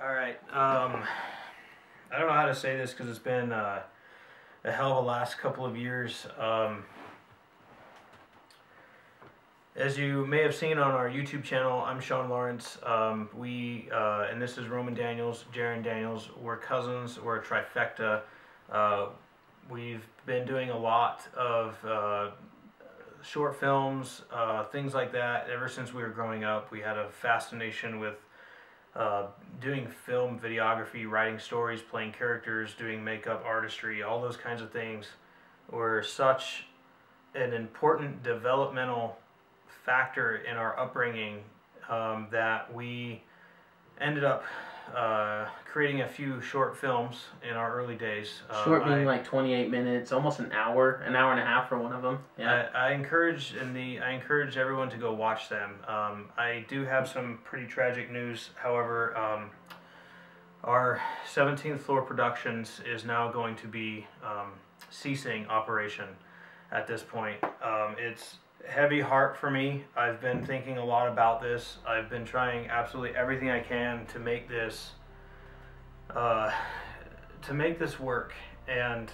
All right. I don't know how to say this because it's been a hell of a last couple of years. As you may have seen on our YouTube channel, I'm Sean Lawrence. And this is Roman Daniels, Jaron Daniels. We're cousins. We're a trifecta. We've been doing a lot of short films, things like that. Ever since we were growing up, we had a fascination with doing film videography, writing stories, playing characters, doing makeup, artistry, all those kinds of things were such an important developmental factor in our upbringing that we ended up creating a few short films in our early days. Short being like 28 minutes, almost an hour and a half for one of them. Yeah. I encourage everyone to go watch them. I do have some pretty tragic news. However, our 17th Floor Productions is now going to be ceasing operation at this point. It's heavy heart for me. I've been thinking a lot about this. I've been trying absolutely everything I can to make this work, and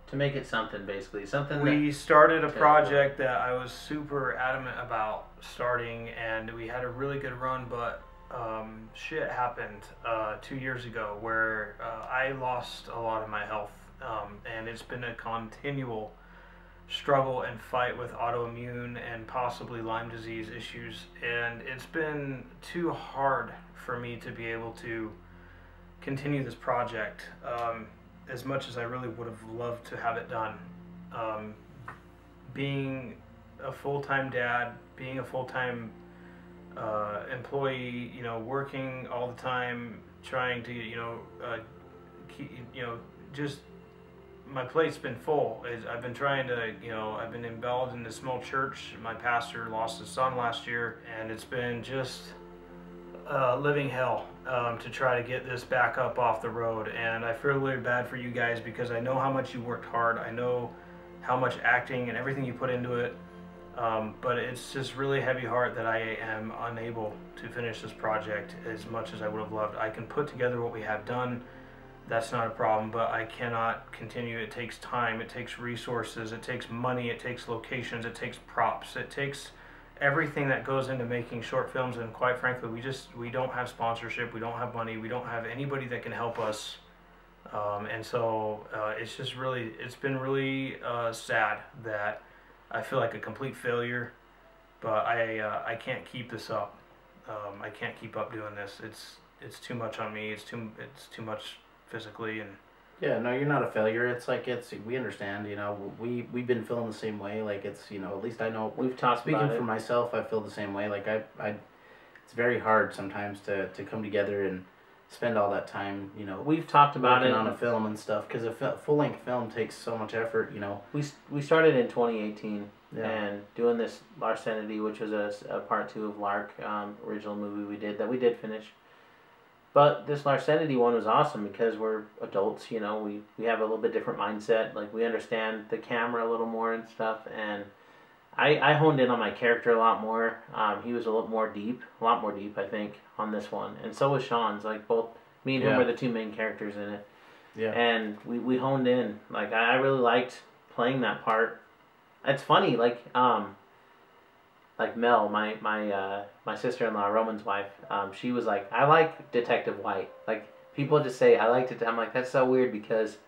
to make it something, basically something. We started a project that I was super adamant about starting, and we had a really good run, but shit happened 2 years ago where I lost a lot of my health, and it's been a continual struggle and fight with autoimmune and possibly Lyme disease issues, and it's been too hard for me to be able to continue this project as much as I really would have loved to have it done. Being a full-time dad, being a full-time employee, working all the time, trying to keep, just my plate's been full. I've been trying to, I've been involved in a small church. My pastor lost his son last year, and it's been just living hell to try to get this back up off the road. And I feel really bad for you guys because I know how much you worked hard. I know how much acting and everything you put into it. But it's just really heavy heart that I am unable to finish this project as much as I would have loved. I can put together what we have done. That's not a problem, but I cannot continue. It takes time, it takes resources, it takes money, it takes locations, it takes props, it takes everything that goes into making short films, and quite frankly, we don't have sponsorship, we don't have money, we don't have anybody that can help us, and so it's been really sad that I feel like a complete failure, but I can't keep this up. I can't keep up doing this. It's too much on me. It's too much physically. And yeah, no, you're not a failure. It's like, we understand, we've been feeling the same way. Like, it's, at least I know, we've talked speaking about it. For myself, I feel the same way. Like, it's very hard sometimes to come together and spend all that time, we've talked about it on a film and stuff, because a full-length film takes so much effort. We started in 2018, yeah, and doing this Larcenity, which was a part 2 of Lark, original movie we did finish. But this Larcenity one was awesome because we're adults, we have a little bit different mindset. Like, we understand the camera a little more and stuff. And I honed in on my character a lot more. He was a lot more deep, I think, on this one. And so was Sean's. Like, both me and him were the two main characters in it. Yeah. And we honed in. Like, I really liked playing that part. It's funny, like Mel, my sister-in-law, Roman's wife, she was like, I like Detective White. Like, people just say, I liked it. I'm like, that's so weird because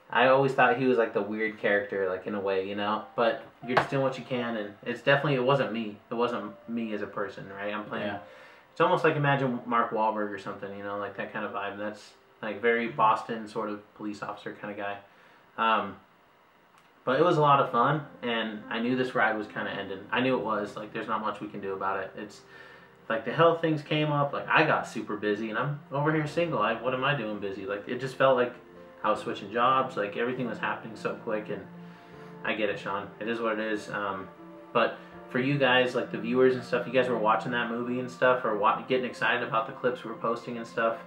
I always thought he was like the weird character, like, in a way, But you're just doing what you can, and it wasn't me. It wasn't me as a person, right? I'm playing. Yeah. It's almost like, imagine Mark Wahlberg or something, like that kind of vibe. That's like very Boston sort of police officer kind of guy. But it was a lot of fun, and I knew this ride was kind of ending. I knew it was. Like, there's not much we can do about it. It's like the health things came up. Like, I got super busy, and I'm over here single. What am I doing busy? Like, it just felt like I was switching jobs. Like, everything was happening so quick, and I get it, Sean. It is what it is. But for you guys, like the viewers and stuff, you guys were watching that movie and stuff, or getting excited about the clips we were posting and stuff.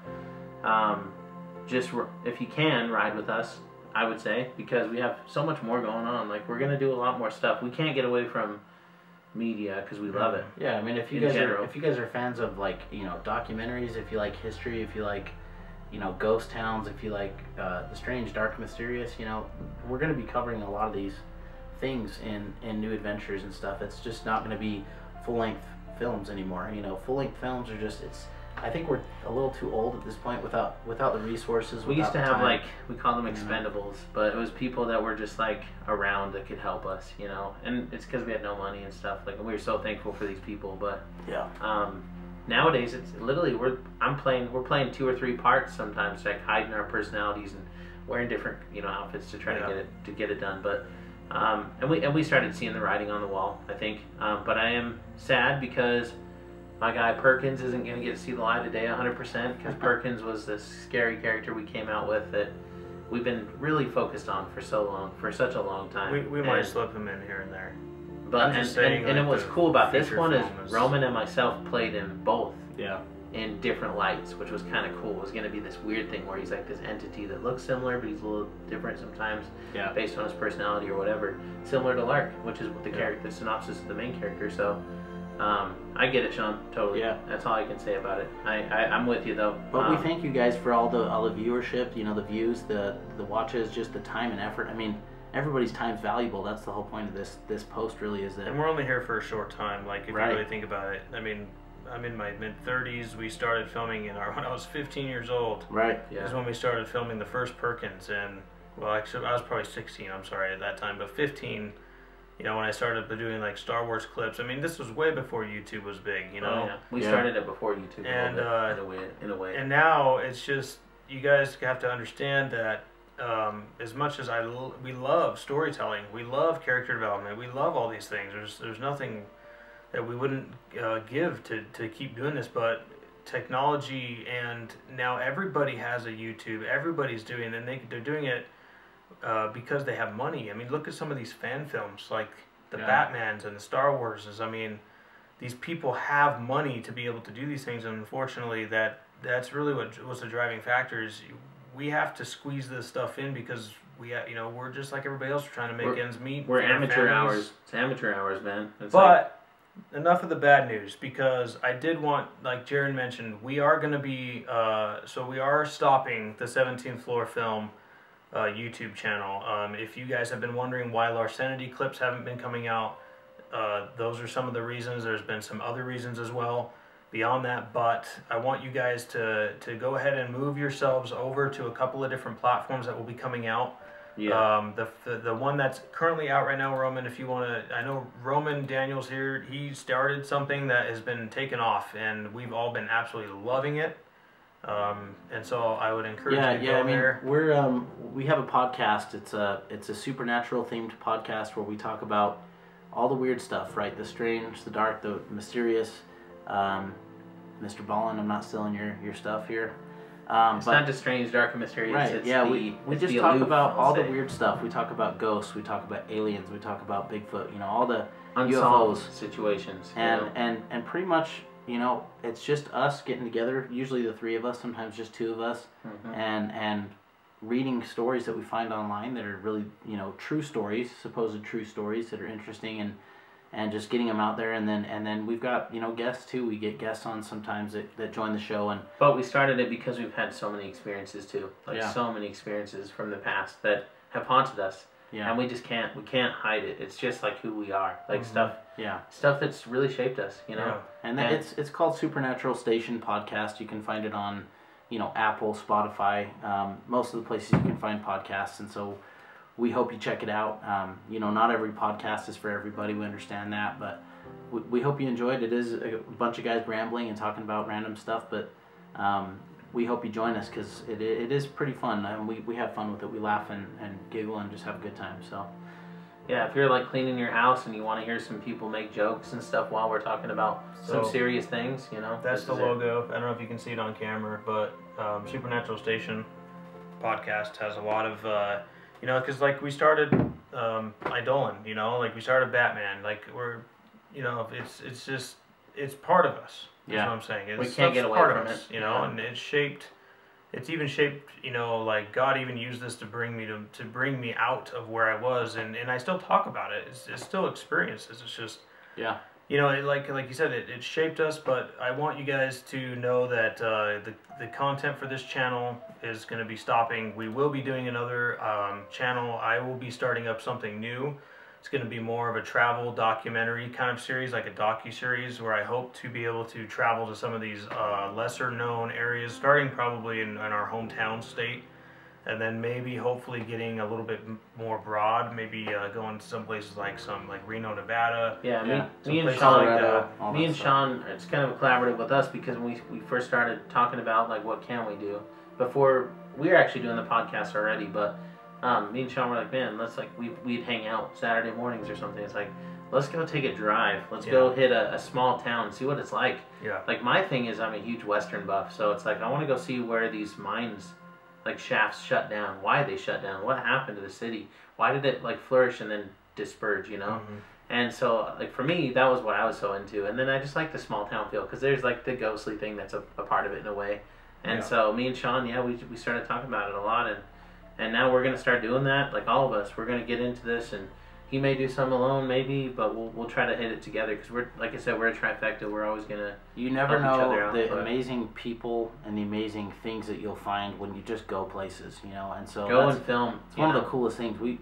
Just if you can, ride with us. I would say, because we have so much more going on. Like, we're going to do a lot more stuff. We can't get away from media because we love it. Yeah, I mean, if you guys are fans of like, you know, documentaries, if you like history, if you like, you know, ghost towns, if you like the strange, dark, mysterious, you know, we're going to be covering a lot of these things in New Adventures and stuff. It's just not going to be full-length films anymore. You know, full-length films are just, I think we're a little too old at this point without the resources. We used to have like, we call them expendables, but it was people that were just like around that could help us, you know. And it's because we had no money and stuff. Like, we were so thankful for these people. But nowadays it's literally we're playing 2 or 3 parts sometimes, like hiding our personalities and wearing different, you know, outfits to try to get it done. But and we started seeing the writing on the wall, I think. But I am sad because my guy Perkins isn't going to get to see the light of day 100% because Perkins was this scary character we came out with that we've been really focused on for such a long time. We might slip him in here and there. But and what's cool about this one is Roman and myself played him both. Yeah. In different lights, which was kind of cool. It was going to be this weird thing where he's like this entity that looks similar, but he's a little different sometimes, based on his personality or whatever. Similar to Lark, which is the character, the synopsis of the main character. So, I get it, Sean. Totally. Yeah. That's all I can say about it. I'm with you though. But we thank you guys for all the viewership, you know, the views, the watches, just the time and effort. I mean, everybody's time's valuable. That's the whole point of this post, really, is that. And we're only here for a short time. Like, if you really think about it, I mean, I'm in my mid-30s. We started filming when I was 15 years old. Right. Yeah. Is when we started filming the first Perkins, and well, actually, I was probably 16. I'm sorry at that time, but 15. You know, when I started doing like Star Wars clips. I mean, this was way before YouTube was big. You know, we started it before YouTube. And in a way. And now it's just, you guys have to understand that as much as we love storytelling, we love character development, we love all these things. There's nothing that we wouldn't give to keep doing this, but technology, and now everybody has a YouTube, everybody's doing it, and they're doing it because they have money. I mean, look at some of these fan films, like the Batmans and the Star Warses. I mean, these people have money to be able to do these things, and unfortunately that's really what's the driving factor is we have to squeeze this stuff in because we're just like everybody else, we're trying to make ends meet. We're amateur hours. It's amateur hours, man. Enough of the bad news, because I did want, like Jaron mentioned, we are going to be, we are stopping the 17th Floor Film YouTube channel. If you guys have been wondering why Larcenity clips haven't been coming out, those are some of the reasons. There's been some other reasons as well beyond that, but I want you guys to go ahead and move yourselves over to a couple of different platforms that will be coming out. Yeah. The one that's currently out right now, Roman, if you want to, I know Roman Daniels here, he started something that has been taken off, and we've all been absolutely loving it. And so I would encourage you to go there. We have a podcast. It's a supernatural themed podcast where we talk about all the weird stuff, right? The strange, the dark, the mysterious. Mr. Ballin, I'm not stealing your stuff here. It's not just strange, dark, and mysterious. Right. It's we just talk about all the weird stuff. We talk about ghosts. We talk about aliens. We talk about Bigfoot. You know, all the unsolved UFOs situations. And pretty much, you know, it's just us getting together. Usually the 3 of us. Sometimes just 2 of us. Mm-hmm. And reading stories that we find online that are really, you know, true stories, supposed true stories that are interesting, and just getting them out there, and then we've got, you know, guests too. We get guests on sometimes that join the show, but we started it because we've had so many experiences too, so many experiences from the past that have haunted us, and we can't hide it. It's just like who we are, like stuff that's really shaped us, you know. And it's called Supernatural Station Podcast. You can find it on, you know, Apple, Spotify, most of the places you can find podcasts, and so. We hope you check it out. You know, not every podcast is for everybody. We understand that, but we hope you enjoyed it. It is a bunch of guys rambling and talking about random stuff, but we hope you join us because it is pretty fun. And we have fun with it. We laugh and giggle and just have a good time. So, yeah, if you're like cleaning your house and you want to hear some people make jokes and stuff while we're talking about some serious things, you know. That's the logo. I don't know if you can see it on camera, but Supernatural Station Podcast has a lot of... you know, because like we started Eidolon, you know, like we started Batman, like we're, you know, it's just, it's part of us. That's what I'm saying. We can't get away from it. You know, and it's even shaped, you know, like God even used this to bring me out of where I was, and I still talk about it. It's still experiences. It's just, Yeah. You know, like you said, it shaped us, but I want you guys to know that the content for this channel is going to be stopping. We will be doing another channel. I will be starting up something new. It's going to be more of a travel documentary kind of series, like a docu-series, where I hope to be able to travel to some of these lesser known areas, starting probably in our hometown state. And then maybe hopefully getting a little bit more broad, maybe going to some places like Reno, Nevada. Yeah, me and places Sean, like that. me and Sean, it's kind of a collaborative with us because when we first started talking about like what can we do before we were actually doing the podcast already, but me and Sean were like, man, let's we'd hang out Saturday mornings or something. It's like, let's go take a drive. Let's go hit a small town, see what it's like. Yeah. Like my thing is I'm a huge Western buff, so it's like I want to go see where these mines, like shafts, shut down. Why they shut down? What happened to the city? Why did it like flourish and then disperse? You know. Mm-hmm. And so like for me, that was what I was so into. And then I just like the small town feel because there's like the ghostly thing that's a part of it in a way. And so me and Sean, we started talking about it a lot, and now we're gonna start doing that. Like all of us, we're gonna get into this, and he may do some alone, maybe, but we'll try to hit it together because we're, like I said, we're a trifecta. We're always gonna You never help each other know out, the but amazing people and the amazing things that you'll find when you just go places, you know. And so go that's and film. it's one of the coolest things. We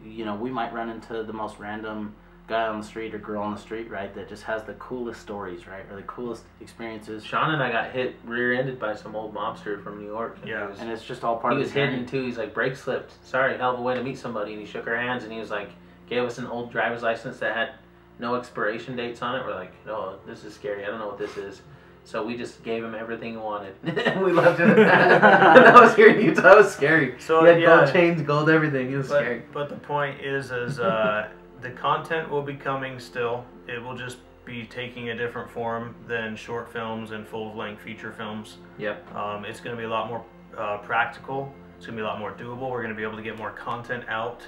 might run into the most random guy on the street or girl on the street, right, that just has the coolest stories, right, or the coolest experiences. Sean and I got hit rear-ended by some old mobster from New York. And And it's just all part of he the was journey. hidden too. He's like, brake slipped. Sorry, hell of a way to meet somebody. And he shook our hands and he was like, gave us an old driver's license that had no expiration dates on it. We're like, oh, this is scary. I don't know what this is. So we just gave him everything he wanted. And we left it at that. And that was here in Utah. That was scary. So, he had gold chains, gold everything. It was scary. But the point is the content will be coming still. It will just be taking a different form than short films and full-length feature films. Yep. It's going to be a lot more practical. It's going to be a lot more doable. We're going to be able to get more content out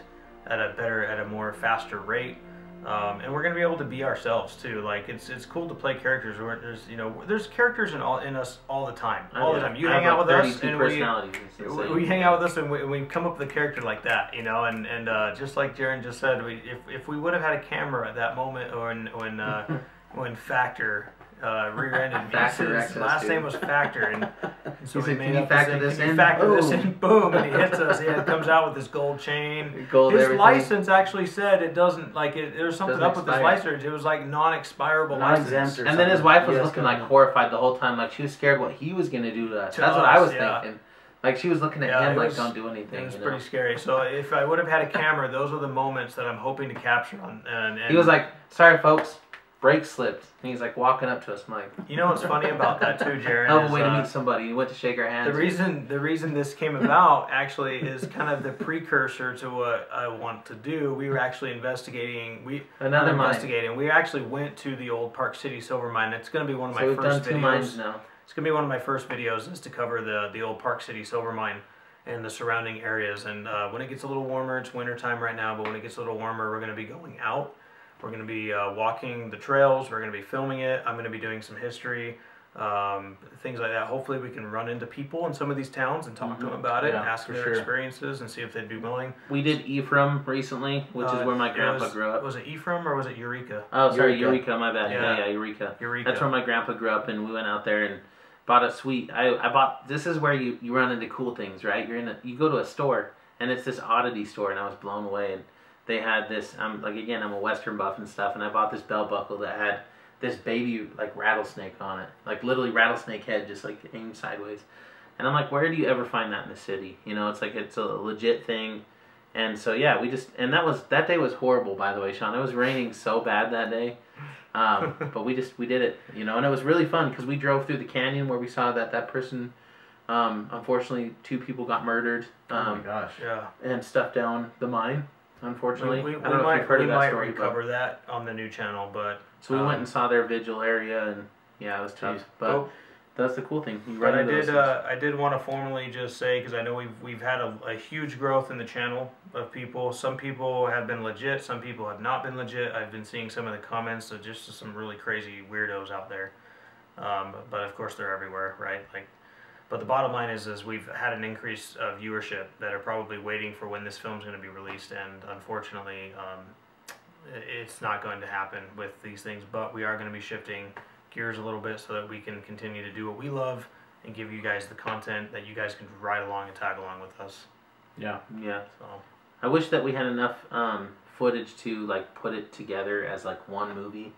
at a more faster rate. And we're gonna be able to be ourselves too. Like it's cool to play characters. Where there's characters in us all the time. All the time. You hang out with us, and we hang out with us, and we come up with a character like that, you know. And just like Jaron just said, if we would have had a camera at that moment, or when Factor rear-ended me, his last name was Factor, and so we made up factor this in? Factor this in, boom, and he hits us. He comes out with this gold chain. Gold his everything. License actually said it doesn't, like, there's something Doesn't up with his expire. license. It was like non-expirable license. or And then his wife was Yes, looking like horrified the whole time, like she was scared what he was gonna do to us. That's what I was thinking. Like she was looking at him like, don't do anything. It was pretty scary. So if I would have had a camera, those are the moments that I'm hoping to capture on. And he was like, sorry folks, brake slipped. And he's like walking up to us. I'm like, you know what's funny about that too, Jaron? hell of a way to meet somebody. He went to shake our hands. The reason this came about actually is kind of the precursor to what I want to do. We were actually investigating. We actually went to the old Park City silver mine. It's going to be one of my we've first done 2 videos. mines now. It's going to be one of my first videos is to cover the old Park City silver mine and the surrounding areas. And when it gets a little warmer, it's winter time right now, but when it gets a little warmer, we're going to be going out. We're going to be walking the trails. We're going to be filming it. I'm going to be doing some history, things like that. Hopefully we can run into people in some of these towns and talk to them about it, and ask them their experiences and see if they'd be willing. We did Ephraim recently, which is where my grandpa grew up. Was it Ephraim or was it Eureka? Oh, sorry, Eureka, my bad. Yeah, Eureka. Eureka. That's where my grandpa grew up, and we went out there and bought a suite. I bought, this is where you run into cool things, right? You go to a store, and it's this oddity store, and I was blown away. And they had this, I'm a Western buff and stuff, and I bought this belt buckle that had this baby, like, rattlesnake on it. Like, literally rattlesnake head, just, like, aimed sideways. And I'm like, where do you ever find that in the city? You know, it's like, it's a legit thing. And so, yeah, that day was horrible, by the way, Sean. It was raining so bad that day. But we did it, you know, and it was really fun because we drove through the canyon where we saw that person, unfortunately, 2 people got murdered. Oh my gosh. Yeah. And stuff down the mine, unfortunately. We I don't know if you've heard of that story. Recover that on the new channel, but... So we went and saw their vigil area, and yeah, it was tough. But that's the cool thing. But I did want to formally just say, because I know we've had a huge growth in the channel of people. Some people have been legit, some people have not been legit. I've been seeing some of the comments of just some really crazy weirdos out there. But of course they're everywhere, right? But the bottom line is we've had an increase of viewership that are probably waiting for when this film's going to be released, and unfortunately, it's not going to happen with these things. But we are going to be shifting gears a little bit so that we can continue to do what we love and give you guys the content that you guys can ride along and tag along with us. Yeah. Yeah. So I wish that we had enough footage to like put it together as like one movie,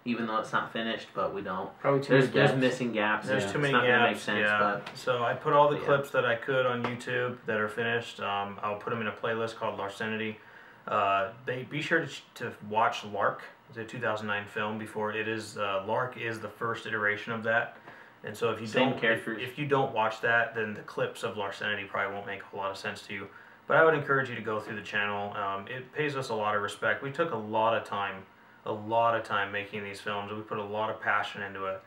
even though it's not finished. But we don't. Probably too many There's gaps. missing gaps. there's It's too many not gonna make gaps. sense, Yeah. but So I put all the yeah. clips that I could on YouTube that are finished. I'll put them in a playlist called Larcenity. Be sure to watch Lark, the 2009 film. Before it is Lark is the first iteration of that. And so if you Same don't characters. if you don't watch that, then the clips of Larcenity probably won't make a whole lot of sense to you. But I would encourage you to go through the channel. It pays us a lot of respect. We took a lot of time making these films. We put a lot of passion into it.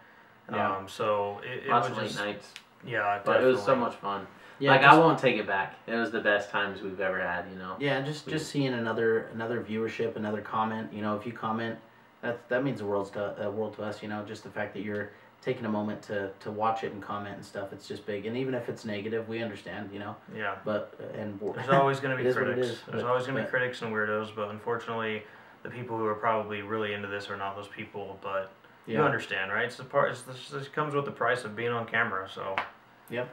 Yeah. So it lots was of late just, nights. yeah, But it was so definitely. much fun. Yeah, like just, I won't take it back. It was the best times we've ever had. You know. Yeah, just seeing another viewership, another comment. You know, if you comment, that means the world to us. You know, just the fact that you're taking a moment to watch it and comment and stuff. It's just big. And even if it's negative, we understand. You know. Yeah. But There's always going to it be is what it critics. is, There's but- always going to be but- critics and weirdos. But unfortunately, the people who are probably really into this are not those people. But you Yeah. understand, right? It's the part. This comes with the price of being on camera. So. Yep.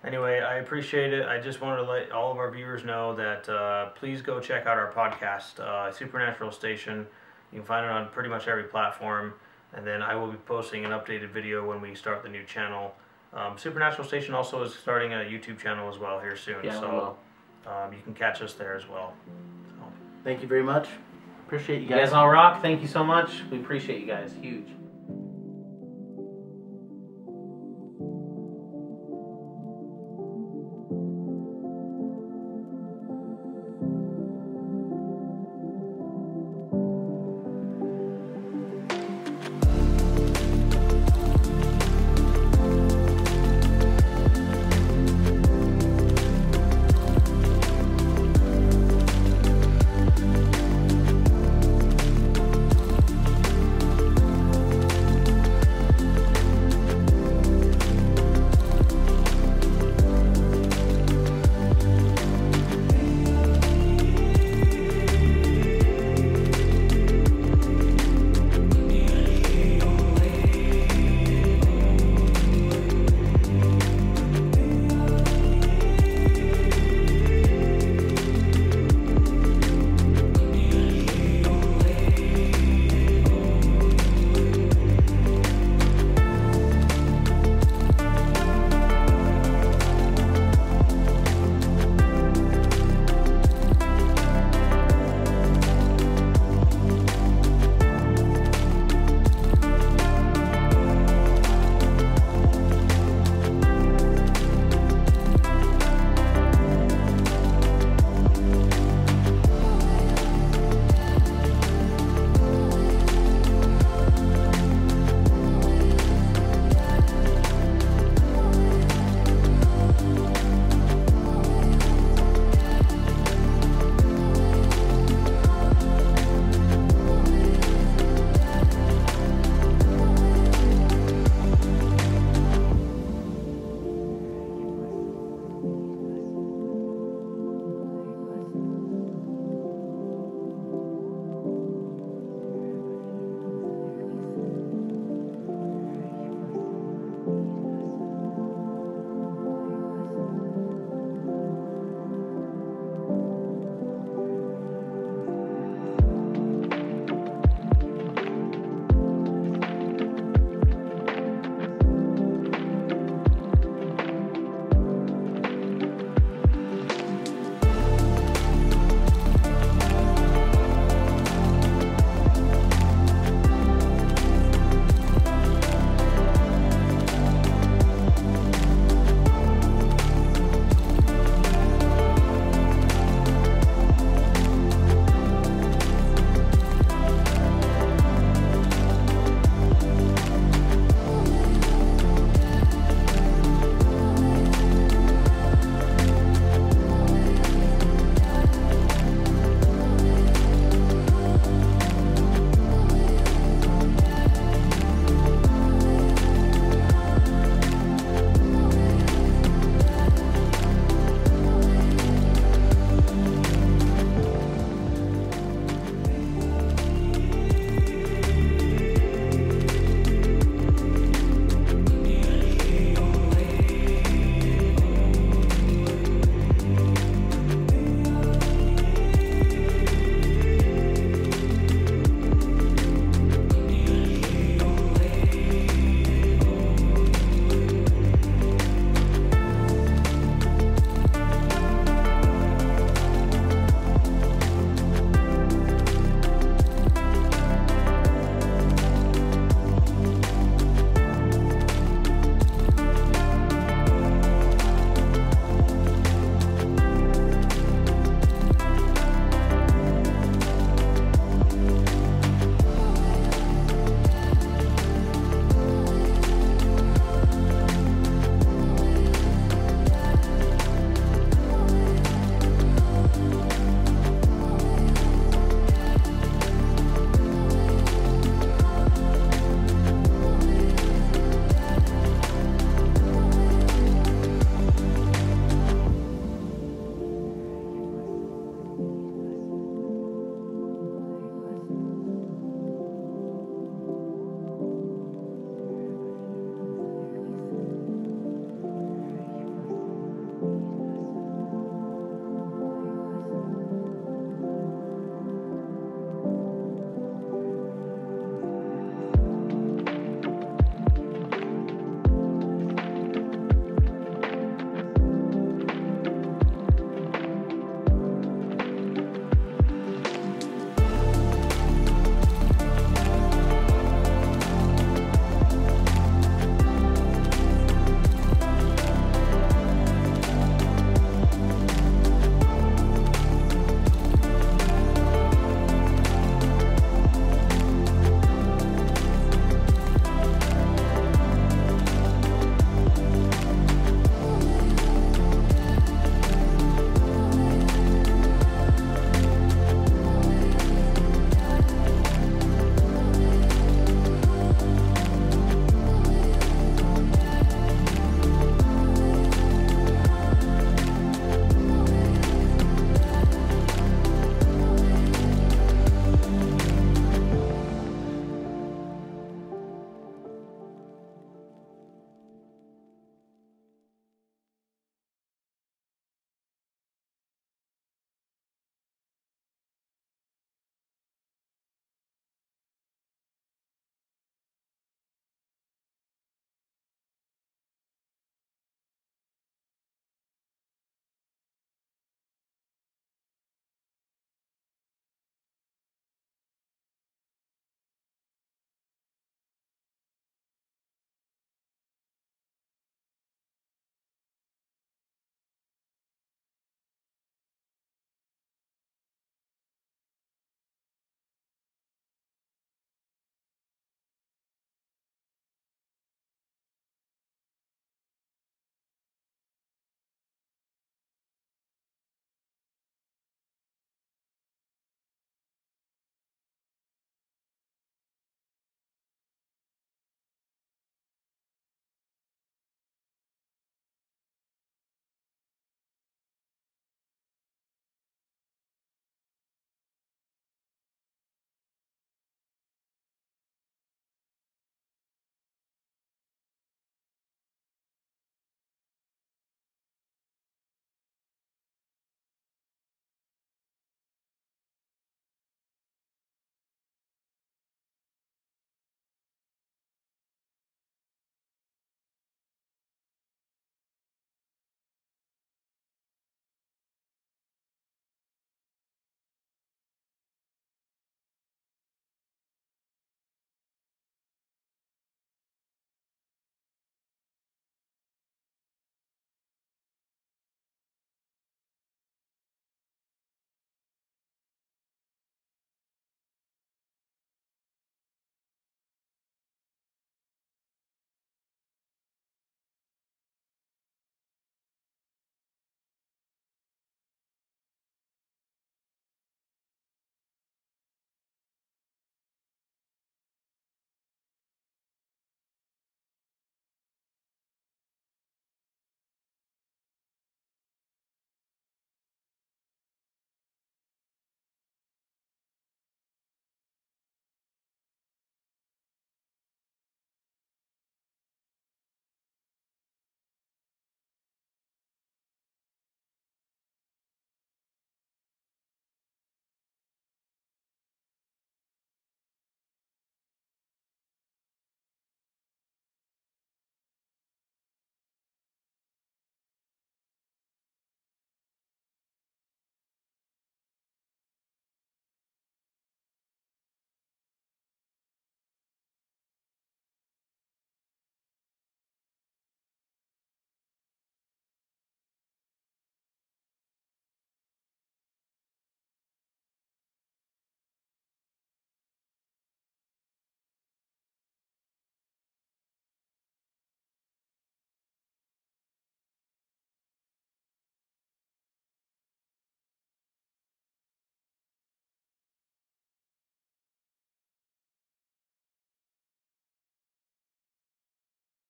Anyway, I appreciate it. I just wanted to let all of our viewers know that please go check out our podcast, Supernatural Station. You can find it on pretty much every platform. And then I will be posting an updated video when we start the new channel. Supernatural Station also is starting a YouTube channel as well here soon. Yeah. So you can catch us there as well. So. Thank you very much. Appreciate you You guys. guys all rock. Thank you so much. We appreciate you guys. Huge.